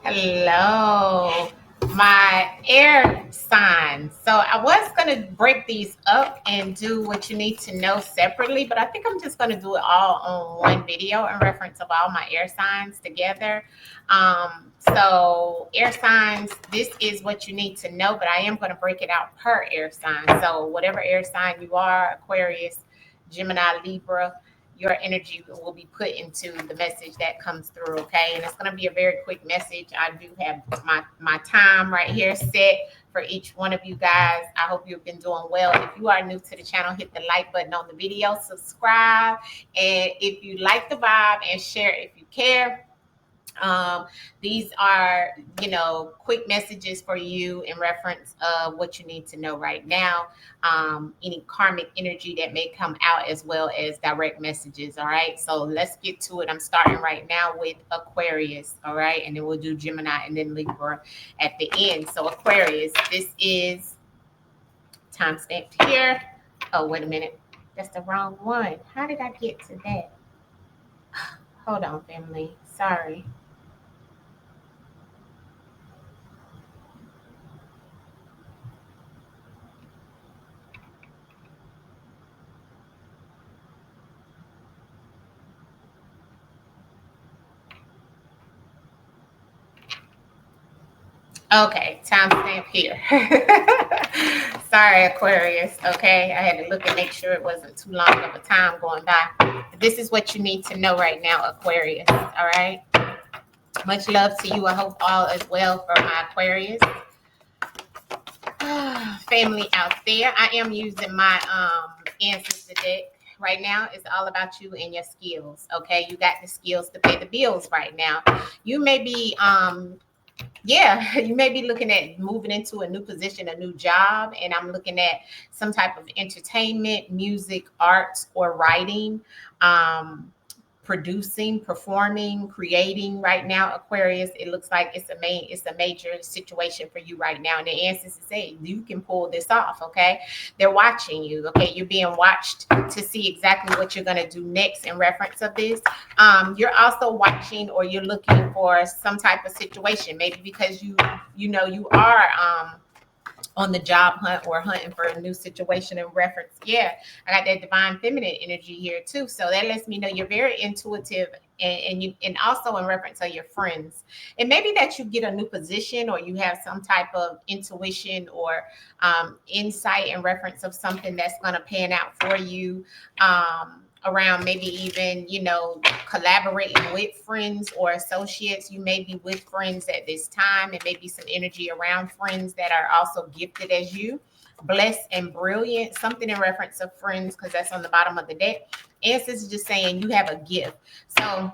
Hello, my air signs. So I was going to break these up and do what you need to know separately, but I think I'm just going to do it all on one video in reference of all my air signs together. So air signs, this is what you need to know, but I am going to break it out per air sign. So whatever air sign you are, Aquarius, Gemini, Libra, your energy will be put into the message that comes through, okay? And it's going to be a very quick message. I do have my time right here set for each one of you guys. I hope you've been doing well. If you are new to the channel, hit the like button on the video, subscribe, and if you like the vibe, and share if you care. These are, quick messages for you in reference of what you need to know right now. Any karmic energy that may come out, as well as direct messages. All right. So let's get to it. I'm starting right now with Aquarius. All right. And then we'll do Gemini and then Libra at the end. So Aquarius, this is time stamped here. Oh, wait a minute. That's the wrong one. How did I get to that? Hold on, family. Sorry. Okay, timestamp here. Sorry, Aquarius. Okay, I had to look and make sure it wasn't too long of a time going by. This is what you need to know right now, Aquarius. All right. Much love to you. I hope all is well for my Aquarius family out there. I am using my ancestor deck. Right now, it's all about you and your skills. Okay, you got the skills to pay the bills right now. You may be you may be looking at moving into a new position, a new job, and I'm looking at some type of entertainment, music, arts, or writing, producing, performing, creating. Right now, Aquarius, it looks like it's a major situation for you right now, and the ancestors say you can pull this off. Okay, they're watching you. Okay, you're being watched to see exactly what you're going to do next in reference of this. You're also watching, or you're looking for some type of situation, maybe because you are on the job hunt or hunting for a new situation in reference. Yeah, I got that divine feminine energy here too. So that lets me know you're very intuitive, and also in reference to your friends. And maybe that you get a new position, or you have some type of intuition or insight in reference of something that's going to pan out for you. Around maybe even, collaborating with friends or associates. You may be with friends at this time, and maybe some energy around friends that are also gifted as you, blessed and brilliant, something in reference of friends, because that's on the bottom of the deck. Ancestors is just saying you have a gift. So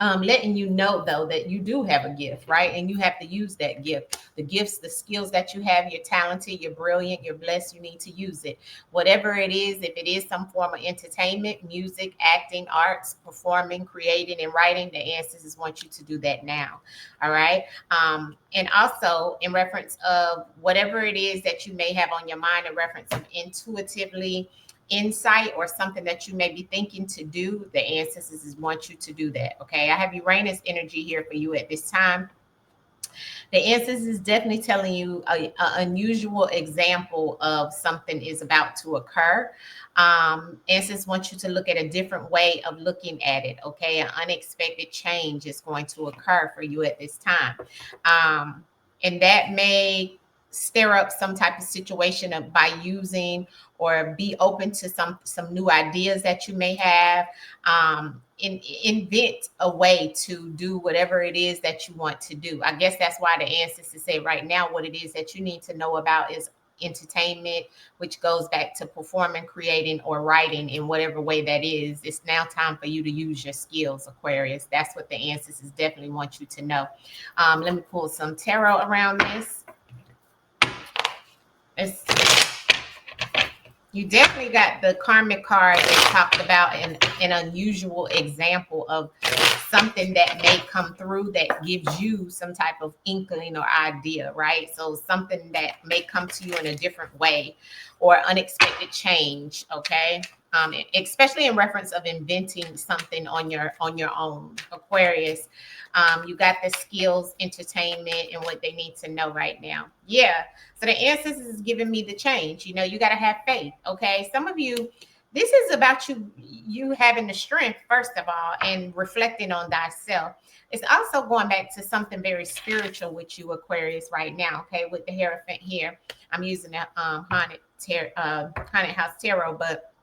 letting you know, though, that you do have a gift, right? And you have to use that gift. The gifts, the skills that you have, you're talented, you're brilliant, you're blessed, you need to use it. Whatever it is, if it is some form of entertainment, music, acting, arts, performing, creating, and writing, the ancestors want you to do that now. All right. And also in reference of whatever it is that you may have on your mind, in reference of intuitively insight or something that you may be thinking to do, the ancestors want you to do that. Okay, I have Uranus energy here for you at this time. The ancestors is definitely telling you an unusual example of something is about to occur. Ancestors want you to look at a different way of looking at it. Okay, an unexpected change is going to occur for you at this time, and that may stir up some type of situation by using, or be open to some new ideas that you may have. Invent a way to do whatever it is that you want to do. I guess that's why the ancestors say right now what it is that you need to know about is entertainment, which goes back to performing, creating, or writing in whatever way that is. It's now time for you to use your skills, Aquarius. That's what the ancestors definitely want you to know. Let me pull some tarot around this. You definitely got the karmic card that talked about an unusual example of something that may come through that gives you some type of inkling or idea, right? So something that may come to you in a different way, or unexpected change. Okay. especially in reference of inventing something on your own, Aquarius. You got the skills, entertainment, and what they need to know right now. Yeah. So the ancestors is giving me the change. You know, you got to have faith. Okay. Some of you, this is about you having the strength, first of all, and reflecting on thyself. It's also going back to something very spiritual with you, Aquarius, right now. Okay, with the Hierophant here, I'm using the haunted house tarot, but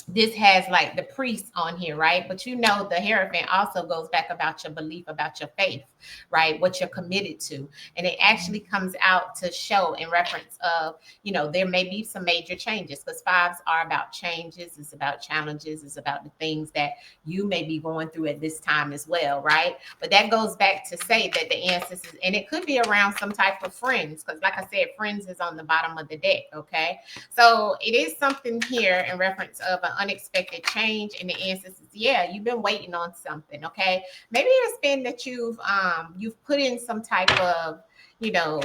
this has like the priest on here, right? But you know, the Hierophant also goes back about your belief, about your faith, right? What you're committed to. And it actually comes out to show in reference of, you know, there may be some major changes, because fives are about changes. It's about challenges. It's about the things that you may be going through at this time as well, right? But that goes back to say that the ancestors, and it could be around some type of friends, because like I said, friends is on the bottom of the deck, okay? So it is something here in reference of an unexpected change in the ancestors. Yeah, you've been waiting on something, okay? Maybe it's been that you've put in some type of, you know,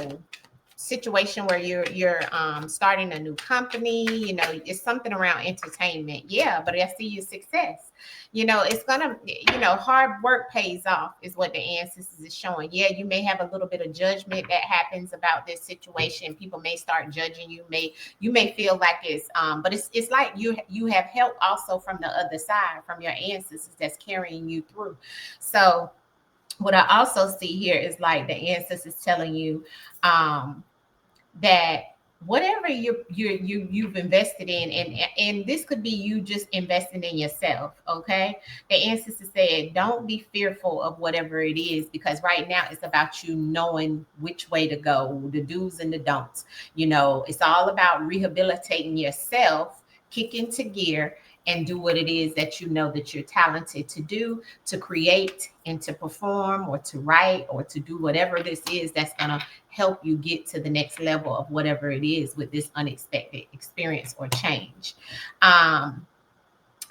situation where you're starting a new company. You know, it's something around entertainment. Yeah, but I see your success. You know, it's gonna, you know, hard work pays off is what the ancestors is showing. Yeah, you may have a little bit of judgment that happens about this situation. People may start judging you. You may feel like it's but it's like you have help also from the other side, from your ancestors that's carrying you through. So what I also see here is like the ancestors telling you that whatever you've invested in, and this could be you just investing in yourself, okay? The ancestors said, don't be fearful of whatever it is, because right now it's about you knowing which way to go, the do's and the don'ts. You know, it's all about rehabilitating yourself, kick into gear, and do what it is that you know that you're talented to do, to create and to perform or to write or to do whatever this is that's going to help you get to the next level of whatever it is with this unexpected experience or change.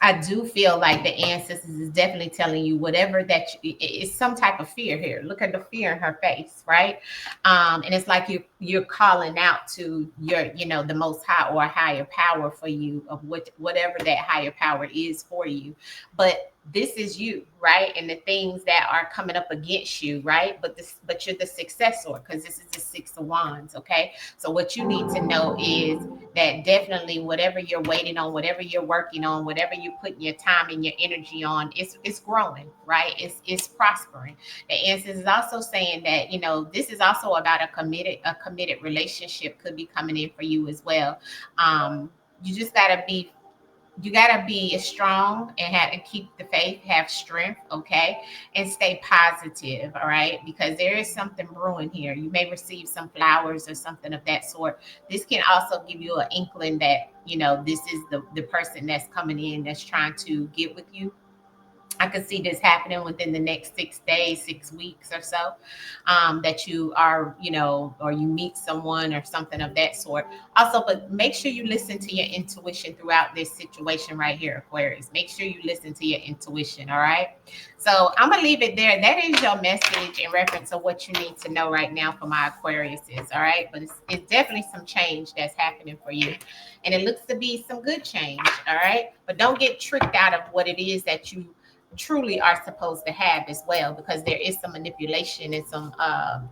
I do feel like the ancestors is definitely telling you whatever that it's some type of fear here. Look at the fear in her face, right? And it's like you're calling out to your, you know, the most high or a higher power for you, of whatever that higher power is for you. But this is you, right? And the things that are coming up against you, right? But you're the successor, because this is the Six of Wands, okay? So what you need to know is that definitely whatever you're waiting on, whatever you're working on, whatever you're putting your time and your energy on, it's growing, right? It's prospering. The answer is also saying that, you know, this is also about a committed relationship could be coming in for you as well. You just gotta be strong and keep the faith, have strength, okay, and stay positive, all right, because there is something brewing here. You may receive some flowers or something of that sort. This can also give you an inkling that, you know, this is the person that's coming in that's trying to get with you. I could see this happening within the next 6 days, 6 weeks or so, that you are, you know, or you meet someone or something of that sort. Also, but make sure you listen to your intuition throughout this situation right here, Aquarius. Make sure you listen to your intuition, all right? So I'm going to leave it there. That is your message in reference to what you need to know right now for my Aquariuses, all right? But it's definitely some change that's happening for you. And it looks to be some good change, all right? But don't get tricked out of what it is that you truly are supposed to have as well, because there is some manipulation and some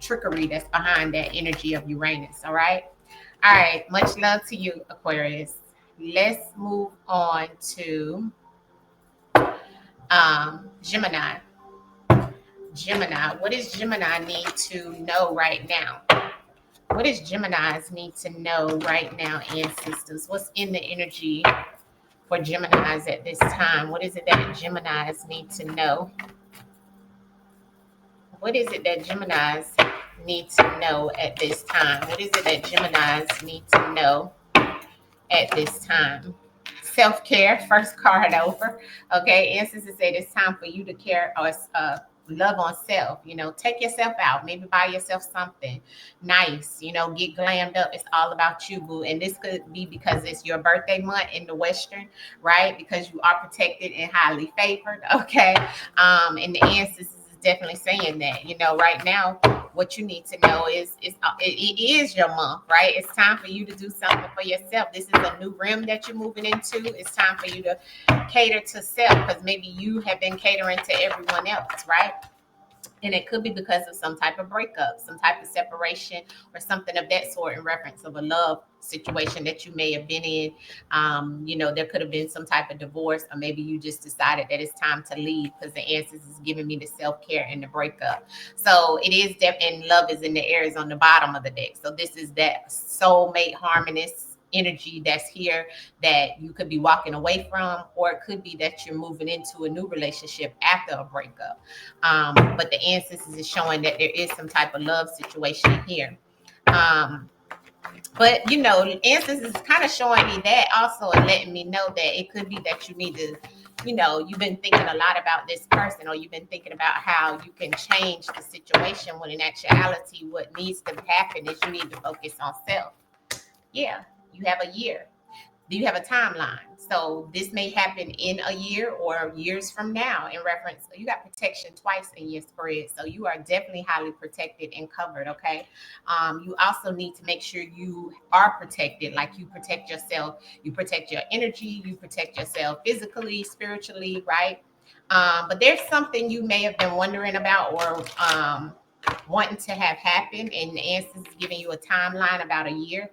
trickery that's behind that energy of Uranus. All right. Much love to you, Aquarius. Let's move on to Gemini. What does Gemini need to know right now? What does Geminis need to know right now, ancestors? What's in the energy for Geminis at this time? What is it that Geminis need to know? What is it that Geminis need to know at this time? What is it that Geminis need to know at this time? Self-care, first card over. Okay, ancestors say it's time for you to care or love on self. You know, take yourself out. Maybe buy yourself something nice. You know, get glammed up. It's all about you, boo. And this could be because it's your birthday month in the Western, right? Because you are protected and highly favored. Okay, and the ancestors definitely saying that, you know, right now what you need to know is it is your month, right? It's time for you to do something for yourself. This is a new realm that you're moving into. It's time for you to cater to self, because maybe you have been catering to everyone else, right? And it could be because of some type of breakup, some type of separation, or something of that sort, in reference of a love situation that you may have been in. There could have been some type of divorce, or maybe you just decided that it's time to leave, because the answers is giving me the self-care and the breakup. So it is and love is in the air, is on the bottom of the deck. So this is that soulmate harmonious energy that's here, that you could be walking away from, or it could be that you're moving into a new relationship after a breakup. But the ancestors is showing that there is some type of love situation here. But ancestors is kind of showing me that also, and letting me know that it could be that you need to, you've been thinking a lot about this person, or you've been thinking about how you can change the situation, when in actuality what needs to happen is you need to focus on self. Yeah, you have a year. Do you have a timeline? So this may happen in a year or years from now, in reference. You got protection twice in your spread. So you are definitely highly protected and covered, okay? You also need to make sure you are protected, like you protect yourself. You protect your energy. You protect yourself physically, spiritually, right? But there's something you may have been wondering about, or wanting to have happen, and the answer is giving you a timeline about a year.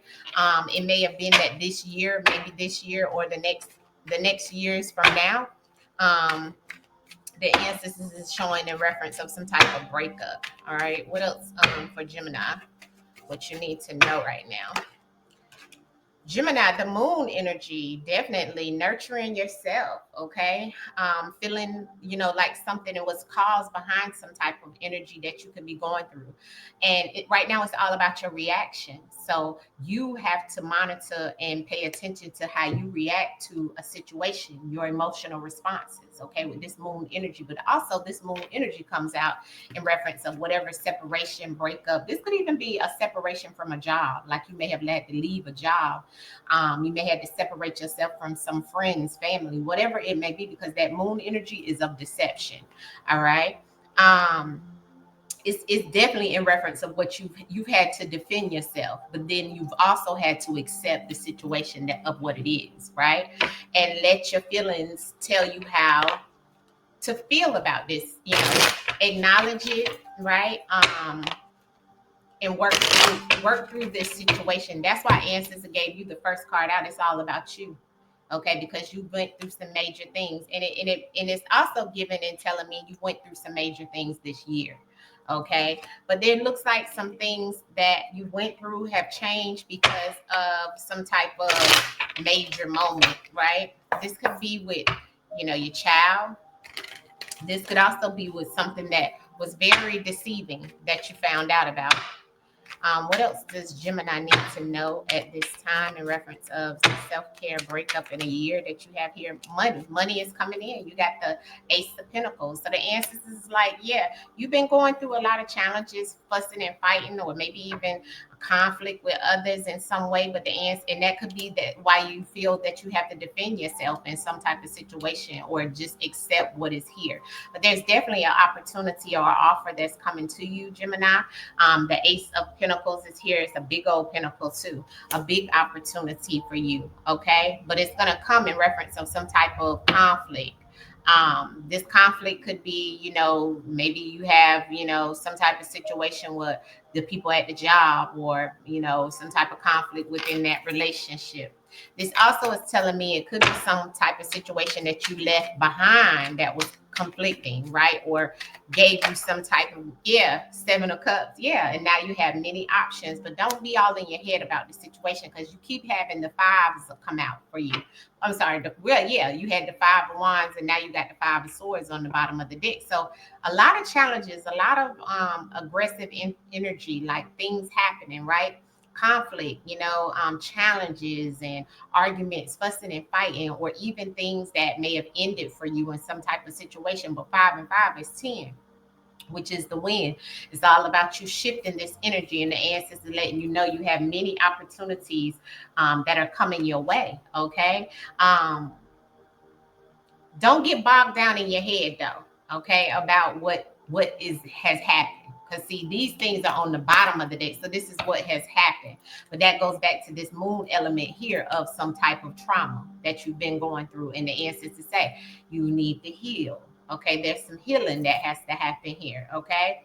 It may have been that this year, maybe this year, or the next years from now. The ancestors is showing in reference of some type of breakup. All right, what else for Gemini? What you need to know right now? Gemini, the moon energy, definitely nurturing yourself, okay? Feeling, like something that was caused behind some type of energy that you could be going through. And right now it's all about your reaction. So you have to monitor and pay attention to how you react to a situation, your emotional responses, okay, with this moon energy. But also this moon energy comes out in reference of whatever separation, breakup. This could even be a separation from a job, like you may have had to leave a job. You may have to separate yourself from some friends, family, whatever it may be, because that moon energy is of deception. All right. It's definitely in reference of what you've had to defend yourself, but then you've also had to accept the situation of what it is, right? And let your feelings tell you how to feel about this. Acknowledge it, right? And work through this situation. That's why ancestors gave you the first card out. It's all about you, okay? Because you went through some major things, and it's also giving and telling me you went through some major things this year, okay? But then it looks like some things that you went through have changed because of some type of major moment, right? This could be with your child. This could also be with something that was very deceiving that you found out about. What else does Gemini need to know at this time in reference of some self-care breakup in a year that you have here? Money is coming in. You got the Ace of Pentacles. So the answers is like, yeah, you've been going through a lot of challenges, fussing and fighting, or maybe even a conflict with others in some way. But the answer, and that could be that why you feel that you have to defend yourself in some type of situation, or just accept what is here. But there's definitely an opportunity or an offer that's coming to you, Gemini. The Ace of Pentacles is here. It's a big old pentacle too. A big opportunity for you, okay? But it's going to come in reference of some type of conflict. This conflict could be, maybe you have, some type of situation with the people at the job, or, some type of conflict within that relationship. This also is telling me it could be some type of situation that you left behind that was conflicting, right? Or gave you some type of, Seven of Cups. Yeah. And now you have many options, but don't be all in your head about the situation, because you keep having the fives come out for you. I'm sorry. You had the Five of Wands, and now you got the Five of Swords on the bottom of the deck. So a lot of challenges, a lot of aggressive energy, like things happening, right? Conflict, challenges and arguments, fussing and fighting, or even things that may have ended for you in some type of situation. But 5 and 5 is 10, which is the win. It's all about you shifting this energy, and the ancestors letting you know you have many opportunities that are coming your way, okay? Don't get bogged down in your head though, okay, about what has happened, Because see, these things are on the bottom of the deck. So this is what has happened. But that goes back to this moon element here of some type of trauma that you've been going through. And the ancestors say you need to heal. Okay, there's some healing that has to happen here. Okay.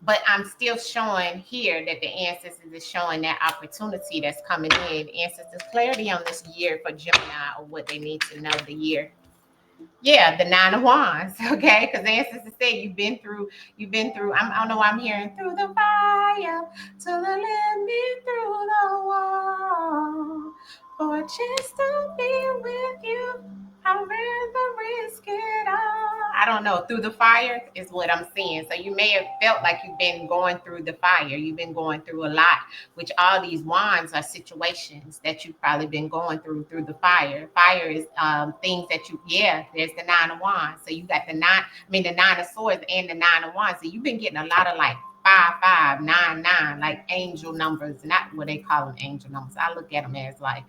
But I'm still showing here that the ancestors is showing that opportunity that's coming in. Ancestors, clarity on this year for Gemini, or what they need to know the year. Yeah, the 9 of Wands, okay? Because the ancestors say you've been through, I don't know why I'm hearing through the fire, to the limit, through the wall, for a chance to be with you. I'd rather risk it all. I don't know. Through the fire is what I'm seeing. So you may have felt like you've been going through the fire. You've been going through a lot, which all these wands are situations that you've probably been going through the fire. Fire is things that there's the 9 of Wands. So you got the 9 of Swords and the 9 of Wands. So you've been getting a lot of like 5599, like angel numbers, not what they call them angel numbers. I look at them as like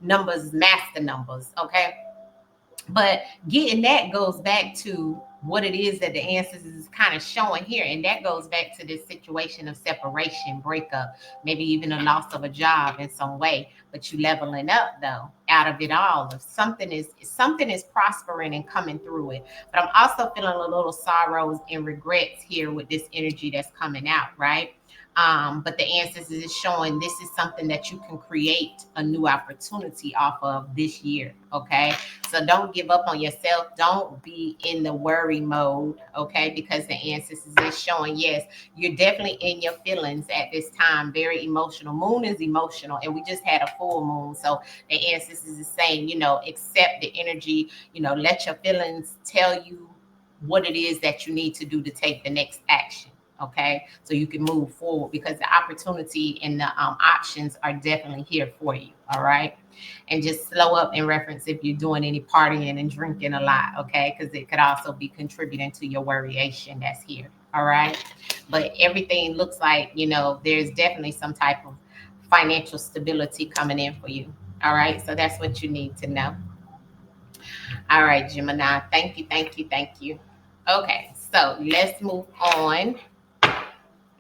numbers, master numbers, okay? But getting that goes back to what it is that the ancestors is kind of showing here. And that goes back to this situation of separation, breakup, maybe even a loss of a job in some way. But you leveling up though, out of it all. If something is prospering and coming through it. But I'm also feeling a little sorrows and regrets here with this energy that's coming out, right? But the ancestors is showing this is something that you can create a new opportunity off of this year, okay? So don't give up on yourself. Don't be in the worry mode, okay? Because the ancestors is showing, yes, you're definitely in your feelings at this time, very emotional. Moon is emotional, and we just had a full moon. So the ancestors is saying, accept the energy, let your feelings tell you what it is that you need to do to take the next action. Okay, so you can move forward because the opportunity and the options are definitely here for you. All right, and just slow up in reference if you're doing any partying and drinking a lot. Okay, because it could also be contributing to your worryation that's here. All right, but everything looks like there's definitely some type of financial stability coming in for you. All right, so that's what you need to know. All right, Gemini, thank you. Okay, so let's move on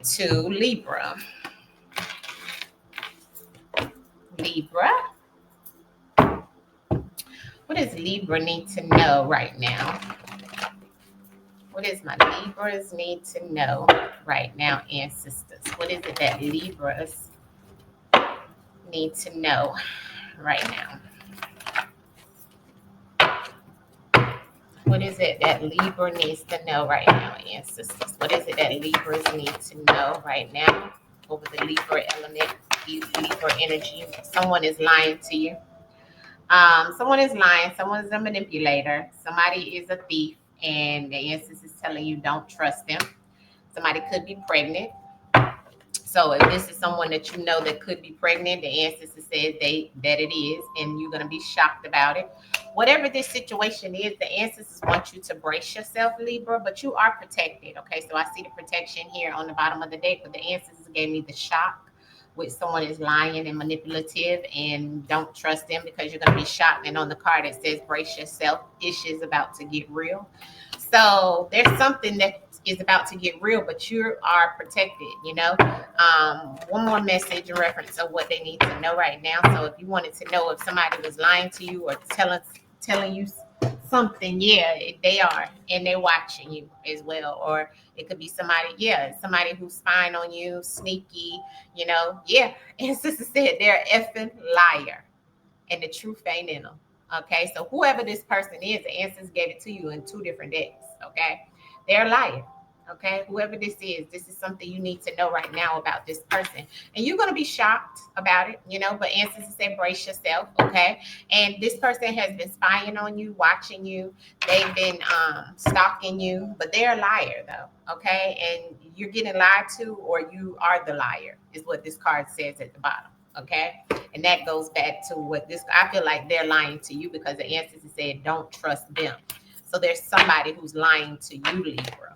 to Libra. What does Libra need to know right now? What does my Libras need to know right now, ancestors? What is it that Libras need to know right now? What is it that Libra needs to know right now, ancestors? What is it that Libras need to know right now over the Libra element, Libra energy? Someone is lying to you. Someone is lying. Someone is a manipulator. Somebody is a thief, and the ancestors is telling you don't trust them. Somebody could be pregnant. So if this is someone that you know that could be pregnant, the ancestors said that it is, and you're going to be shocked about it. Whatever this situation is, the ancestors want you to brace yourself, Libra, but you are protected. Okay, so I see the protection here on the bottom of the deck, but the ancestors gave me the shock with someone is lying and manipulative, and don't trust them because you're going to be shocked. And on the card it says brace yourself, issues about to get real. So there's something that is about to get real, but you are protected. One more message in reference of what they need to know right now. So if you wanted to know if somebody was lying to you or telling you something, they are, and they're watching you as well. Or it could be somebody who's spying on you, sneaky, and sister said they're effing liar and the truth ain't in them. Okay, so whoever this person is, the answers gave it to you in 2 different decks. Okay, they're a liar. Okay, whoever this is something you need to know right now about this person, and you're going to be shocked about it, but ancestors say brace yourself. Okay, and this person has been spying on you, watching you. They've been stalking you, but they're a liar though. Okay, and you're getting lied to, or you are the liar is what this card says at the bottom. Okay, and that goes back to what I feel like they're lying to you because the ancestors said don't trust them. So there's somebody who's lying to you, Libra.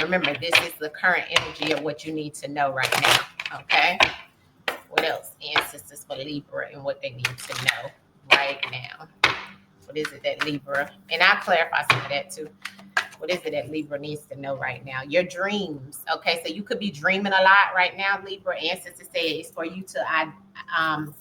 Remember, this is the current energy of what you need to know right now. Okay, what else, ancestors, for Libra and what they need to know right now? What is it that Libra, and I'll clarify some of that too. What is it that Libra needs to know right now? Your dreams. Okay, so you could be dreaming a lot right now, Libra. Ancestors say it's for you to um,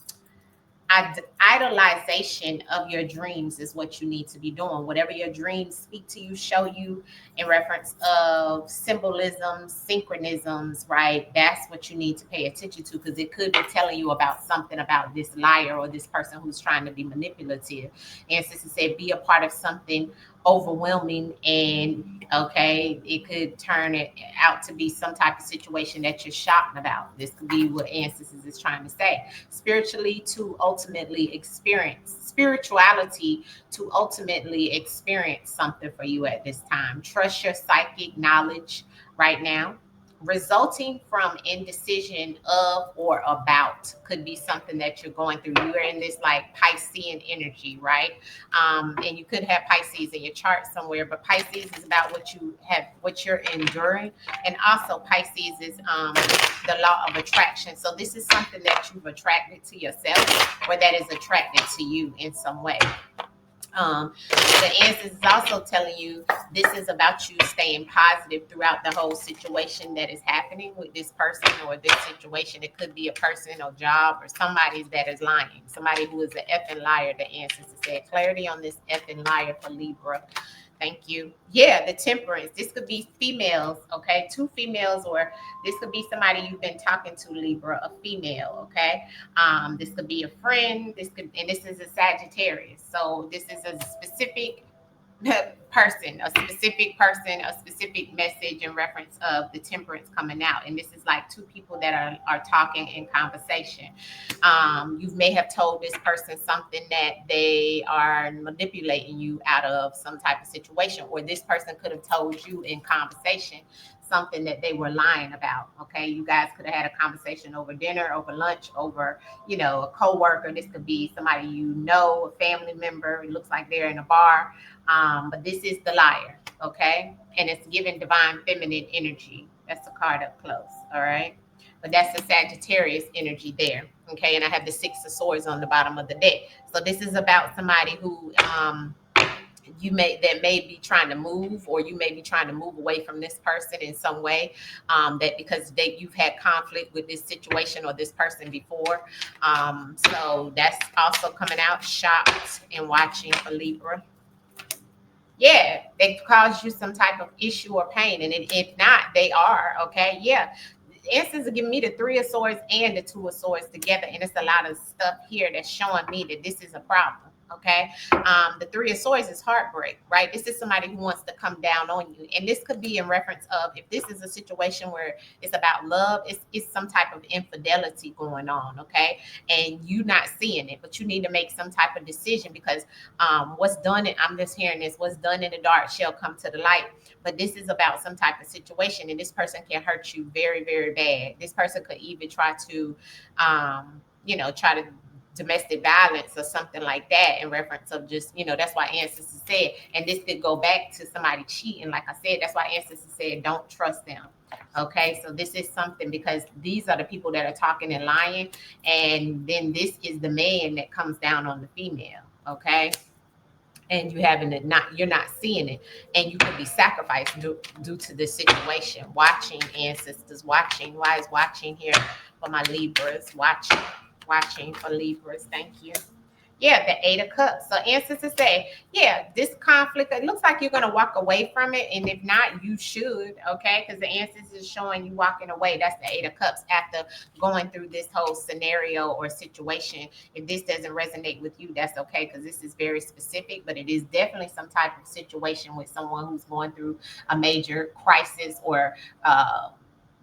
idolization of your dreams is what you need to be doing. Whatever your dreams speak to you, show you in reference of symbolism, synchronisms, right? That's what you need to pay attention to, because it could be telling you about something about this liar or this person who's trying to be manipulative. And since it said be a part of something overwhelming, and okay, it could turn it out to be some type of situation that you're shocked about. This could be what ancestors is trying to say. Spiritually to ultimately experience spirituality, to ultimately experience something for you at this time. Trust your psychic knowledge right now. Resulting from indecision of or about could be something that you're going through. You're in this like Piscean energy, right? And you could have Pisces in your chart somewhere, but Pisces is about what you have, what you're enduring, and also Pisces is the law of attraction. So this is something that you've attracted to yourself, or that is attracted to you in some way. The answer is also telling you this is about you staying positive throughout the whole situation that is happening with this person or this situation. It could be a person or job or somebody that is lying, somebody who is an effing liar. The answer said clarity on this effing liar for Libra. Thank you. Yeah, the temperance. This could be females, okay? Two females, or this could be somebody you've been talking to, Libra, a female, okay? This could be a friend. And this is a Sagittarius. So this is a specific person, a specific message in reference of the temperance coming out. And this is like two people that are talking in conversation. You may have told this person something that they are manipulating you out of some type of situation, or this person could have told you in conversation something that they were lying about. Okay, you guys could have had a conversation over dinner, over lunch, over a co-worker. This could be somebody a family member. It looks like they're in a bar, but this is the liar. Okay, and it's giving divine feminine energy. That's the card up close. All right, but that's the Sagittarius energy there. Okay, and I have the Six of Swords on the bottom of the deck. So this is about somebody who may be trying to move, or you may be trying to move away from this person in some way, that because you've had conflict with this situation or this person before. So that's also coming out. Shocked and watching for Libra. Yeah, they cause you some type of issue or pain, and if not, they are okay. Yeah, answers are giving me the Three of Swords and the Two of Swords together, and it's a lot of stuff here that's showing me that this is a problem. Okay, the Three of Swords is heartbreak, right? This is somebody who wants to come down on you, and this could be in reference of, if this is a situation where it's about love, it's some type of infidelity going on, okay, and you not seeing it, but you need to make some type of decision, because I'm just hearing this, what's done in the dark shall come to the light. But this is about some type of situation, and this person can hurt you very, very bad. This person could even try to, try to domestic violence or something like that, in reference of just, that's why ancestors said, and this could go back to somebody cheating. Like I said, that's why ancestors said, don't trust them. Okay, so this is something, because these are the people that are talking and lying, and then this is the man that comes down on the female. Okay, and you're not seeing it, and you could be sacrificed due to this situation. Watching, ancestors, watching. Why is watching here for my Libras? Watching for Libras. Thank you. Yeah, the Eight of Cups. So ancestors say, yeah, this conflict, it looks like you're going to walk away from it. And if not, you should, okay? Because the ancestors is showing you walking away. That's the Eight of Cups after going through this whole scenario or situation. If this doesn't resonate with you, that's okay, because this is very specific. But it is definitely some type of situation with someone who's going through a major crisis or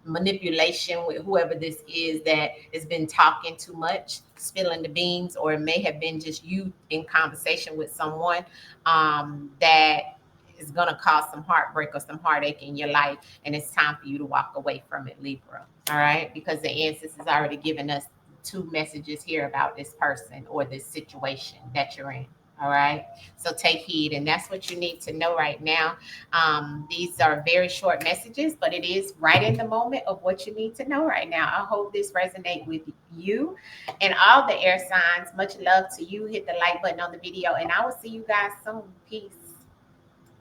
manipulation with whoever this is that has been talking too much, spilling the beans, or it may have been just you in conversation with someone that is going to cause some heartbreak or some heartache in your life, and it's time for you to walk away from it, Libra. All right, because the ancestors has already given us two messages here about this person or this situation that you're in. All right, so take heed, and that's what you need to know right now. These are very short messages, but it is right in the moment of what you need to know right now. I hope this resonates with you and all the air signs. Much love to you. Hit the like button on the video, and I will see you guys soon. Peace.